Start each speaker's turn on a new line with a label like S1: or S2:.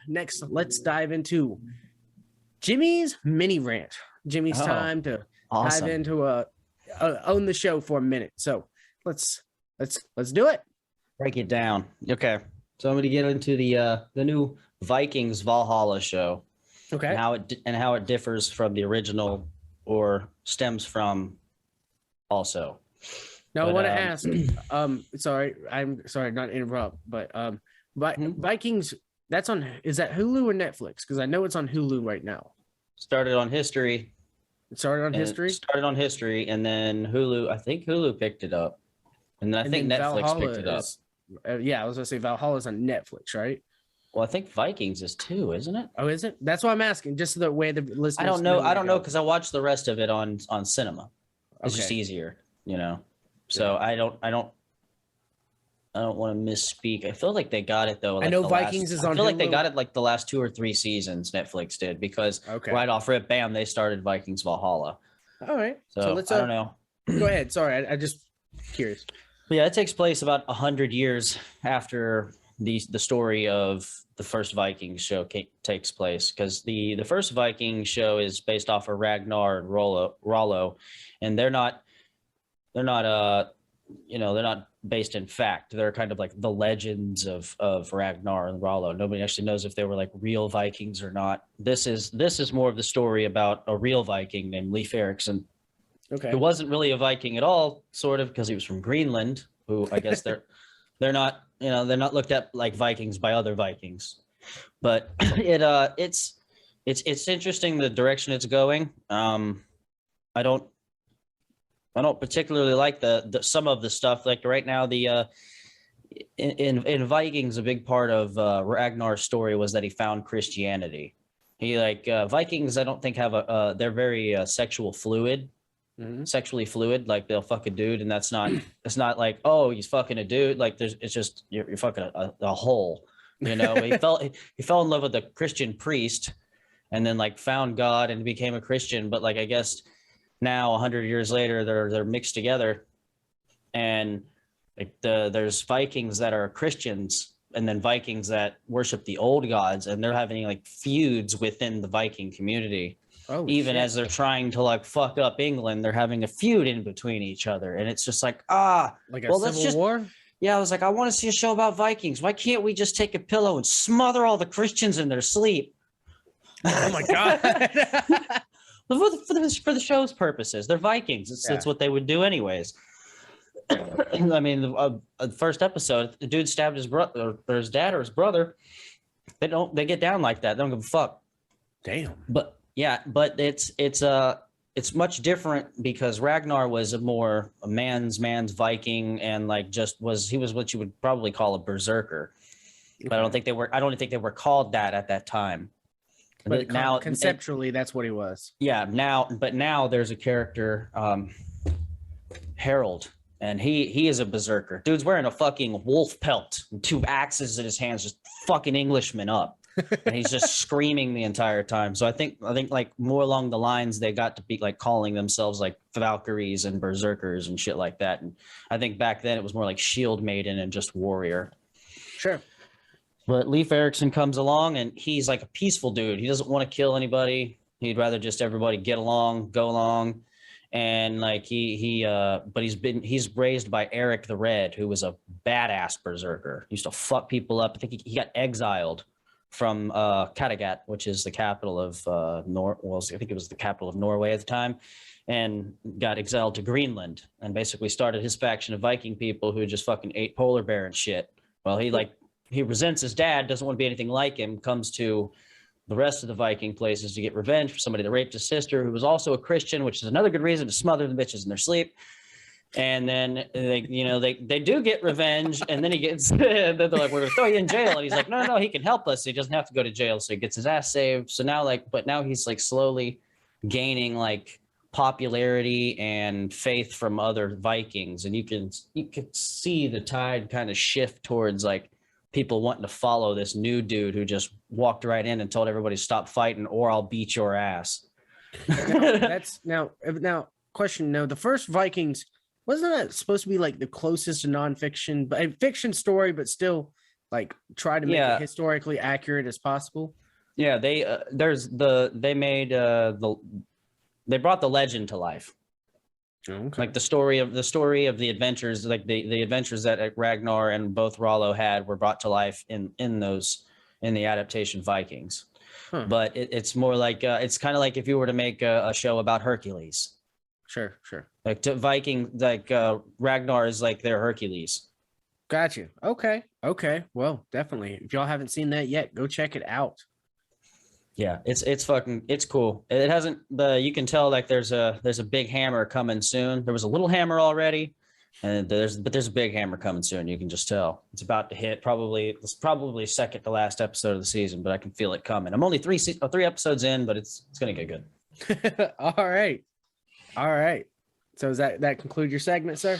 S1: next, let's dive into Jimmy's mini rant. Jimmy's time to
S2: awesome.
S1: dive into own the show for a minute. So let's do it.
S2: Break it down. Okay. So I'm going to get into the new Vikings Valhalla show.
S1: Okay.
S2: And how it differs from the original or stems from also.
S1: Now I want to ask, sorry, I'm sorry not to interrupt, but Vikings, is that Hulu or Netflix? Because I know it's on Hulu right now.
S2: Started on History.
S1: It started on History?
S2: Started on History, and then Hulu, I think Hulu picked it up. And then I think Netflix Valhalla picked it up.
S1: Yeah, I was going to say Valhalla's on Netflix, right?
S2: Well, I think Vikings is too, isn't it?
S1: Oh, is it? That's what I'm asking, just the way the listeners
S2: I don't know because I watched the rest of it on cinema. It's just easier, you know. So yeah. I don't want to misspeak. I feel like they got it though.
S1: Like I know Vikings is on.
S2: I feel like they got it like the last 2 or 3 seasons. Netflix did because right off rip, bam, they started Vikings Valhalla.
S1: All right. So let's.
S2: I don't know.
S1: Go ahead. Sorry, I just curious.
S2: But yeah, it takes place about 100 years after the story of the first Vikings show takes place, because the first Viking show is based off of Ragnar and Rollo, and they're not based in fact. They're kind of like the legends of Ragnar and Rollo. Nobody actually knows if they were like real Vikings or not. This is more of the story about a real Viking named Leif Erikson.
S1: Okay.
S2: Who wasn't really a Viking at all, sort of, because he was from Greenland, who I guess they're not, they're not looked at like Vikings by other Vikings. But it's interesting the direction it's going. I don't particularly like the some of the stuff. Like right now, in Vikings, a big part of Ragnar's story was that he found Christianity. Vikings, I don't think have they're very sexually fluid. Like they'll fuck a dude, and it's not like, oh, he's fucking a dude. Like it's just you're fucking a hole. He fell in love with a Christian priest, and then like found God and became a Christian. But like I guess now 100 years later, they're mixed together, and like there's Vikings that are Christians, and then Vikings that worship the old gods, and they're having like feuds within the Viking community. Oh, even shit. As they're trying to like fuck up England, they're having a feud in between each other, and it's just like
S1: like a civil war.
S2: Yeah, I was like, I want to see a show about Vikings. Why can't we just take a pillow and smother all the Christians in their sleep?
S1: Oh my god!
S2: for the show's purposes, they're Vikings. It's what they would do anyways. I mean, the first episode, the dude stabbed his brother or his dad or his brother. They get down like that. They don't give a fuck.
S1: Damn.
S2: But yeah, but it's much different because Ragnar was a man's Viking, and like he was what you would probably call a berserker. But I don't think they were called that at that time.
S1: But now conceptually, that's what he was.
S2: Yeah. Now there's a character, Harold, and he is a berserker. Dude's wearing a fucking wolf pelt and 2 axes in his hands, just fucking Englishmen up. And he's just screaming the entire time. So I think like more along the lines they got to be like calling themselves like Valkyries and berserkers and shit like that. And I think back then it was more like shield maiden and just warrior.
S1: Sure.
S2: But Leif Erikson comes along and he's like a peaceful dude. He doesn't want to kill anybody. He'd rather just everybody get along, go along. And like but he's raised by Eric the Red, who was a badass berserker. He used to fuck people up. I think he got exiled from Kattegat, which is the capital of I think it was the capital of Norway at the time, and got exiled to Greenland and basically started his faction of Viking people who just fucking ate polar bear and shit. Well, he resents his dad, doesn't want to be anything like him, comes to the rest of the Viking places to get revenge for somebody that raped his sister, who was also a Christian, which is another good reason to smother the bitches in their sleep. And then they do get revenge, and then he gets they're like, we're gonna throw you in jail, and he's like, no, he can help us. He doesn't have to go to jail, so he gets his ass saved. So now now he's like slowly gaining like popularity and faith from other Vikings, and you can see the tide kind of shift towards like people wanting to follow this new dude who just walked right in and told everybody stop fighting or I'll beat your ass.
S1: That's now question. No, the first Vikings, wasn't that supposed to be like the closest to nonfiction, but a fiction story, but still Like try to make it historically accurate as possible.
S2: Yeah, they they brought the legend to life.
S1: Okay.
S2: Like the story of the adventures, like the adventures that Ragnar and both Rollo had were brought to life in the adaptation Vikings.
S1: Huh.
S2: But it's more like it's kind of like if you were to make a show about Hercules.
S1: Sure.
S2: Like to Viking, like Ragnar is like their Hercules.
S1: Gotcha. Okay. Well, definitely. If y'all haven't seen that yet, go check it out.
S2: Yeah, it's cool. It hasn't you can tell like there's a big hammer coming soon. There was a little hammer already, and there's a big hammer coming soon. You can just tell it's about to hit. It's probably second to last episode of the season, but I can feel it coming. I'm only three episodes in, but it's gonna get good.
S1: All right. So does that conclude your segment, sir?